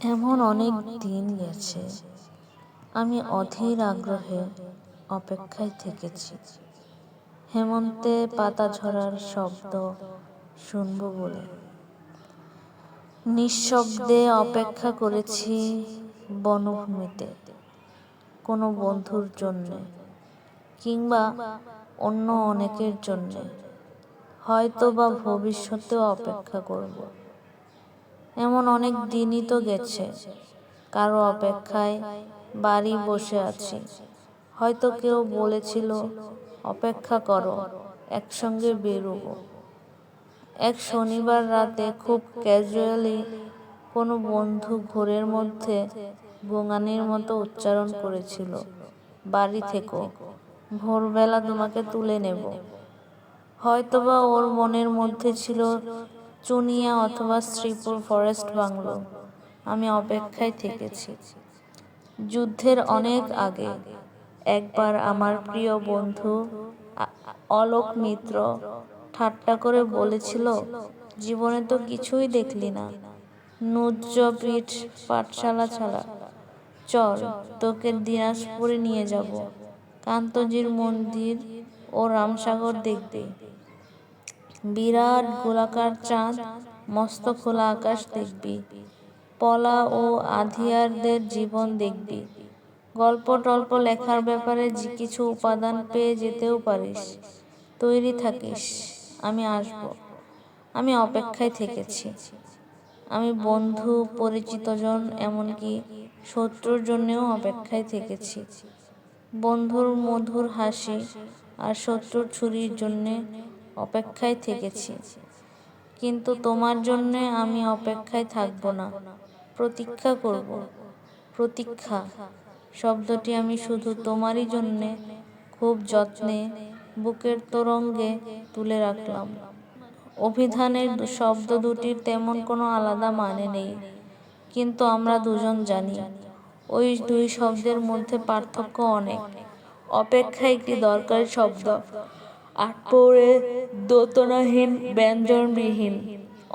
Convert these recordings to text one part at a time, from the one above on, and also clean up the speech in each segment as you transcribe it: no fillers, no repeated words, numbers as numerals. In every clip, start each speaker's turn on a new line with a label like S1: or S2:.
S1: এমন অনেক দিন গেছে, আমি অধীর আগ্রহে অপেক্ষায় থেকেছি। হেমন্তে পাতা ঝরার শব্দ শুনব বলে নিঃশব্দে অপেক্ষা করেছি বনভূমিতে, কোনো বন্ধুর জন্যে কিংবা অন্য অনেকের জন্যে, হয়তো বা ভবিষ্যতেও অপেক্ষা করব। এমন অনেক দিনই তো গেছে, কারো অপেক্ষায় বাড়ি বসে আছি। হয়তো কেউ বলেছিল অপেক্ষা করো, একসঙ্গে বেরোবো। এক শনিবার রাতে খুব ক্যাজুয়ালি কোনো বন্ধু ঘোরের মধ্যে গোঙানির মতো উচ্চারণ করেছিল, বাড়ি থেকো, ভোরবেলা তোমাকে তুলে নেব। হয়তোবা ওর মনের মধ্যে ছিল চুনিয়া অথবা শ্রীপুর ফরেস্ট বাংলো। আমি অপেক্ষায় থেকেছি। যুদ্ধের অনেক আগে একবার আমার প্রিয় বন্ধু অলোক মিত্র ঠাট্টা করে বলেছিল, জীবনে তো কিছুই দেখলি না, নুজ্জপিঠ পাঠশালা ছাড়া, চল তোকে দিনাজপুরে নিয়ে যাব, কান্তজির মন্দির ও রামসাগর দেখবি, বিরাট গোলাকার চাঁদ, মস্ত খোলা আকাশ দেখবি, পলা ও আধিয়ারদের জীবন দেখবি, গল্প টল্প লেখার ব্যাপারে কিছু উপাদান পেয়ে যেতেও পারিস, তৈরি থাকিস, আমি আসব। আমি অপেক্ষায় থেকেছি। আমি বন্ধু, পরিচিতজন, এমনকি শত্রুর জন্যেও অপেক্ষায় থেকেছি। বন্ধুর মধুর হাসি আর শত্রুর ছুরির জন্যে অপেক্ষায় থেকেছি। কিন্তু তোমার জন্যে আমি অপেক্ষায় থাকব না, প্রতীক্ষা করব। প্রতীক্ষা শব্দটি আমি শুধু তোমারই জন্যে খুব যত্নে বুকের তোরঙ্গে তুলে রাখলাম। অভিধানের শব্দ দুটির তেমন কোনো আলাদা মানে নেই, কিন্তু আমরা দুজন জানি ওই দুই শব্দের মধ্যে পার্থক্য অনেক। অপেক্ষা একটি দরকারি শব্দ, আটপৌরে দোতনাহীন ব্যঞ্জনবিহীন,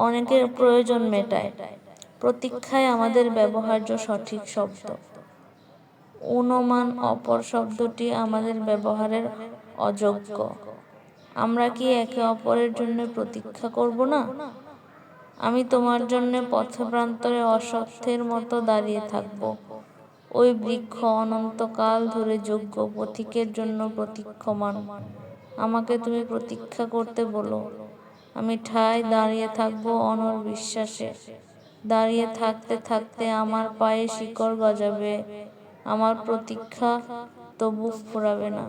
S1: অনেকের প্রয়োজন মেটায়। প্রতীক্ষায় আমাদের ব্যবহার্য সঠিক শব্দ। উনমান অপর শব্দটি আমাদের ব্যবহারের অযোগ্য। আমরা কি একে অপরের জন্য প্রতীক্ষা করব না? আমি তোমার জন্য পথপ্রান্তরে অশ্বত্থের মতো দাঁড়িয়ে থাকব। ওই বৃক্ষ অনন্তকাল ধরে যোগ্য পথিকের জন্য প্রতীক্ষমান। আমাকে তুমি প্রতীক্ষা করতে বলো, আমি ঠায় দাঁড়িয়ে থাকবো অনড় বিশ্বাসে। দাঁড়িয়ে থাকতে থাকতে আমার পায়ে শিকড় গজাবে, আমার প্রতীক্ষা তবু ফুরাবে না।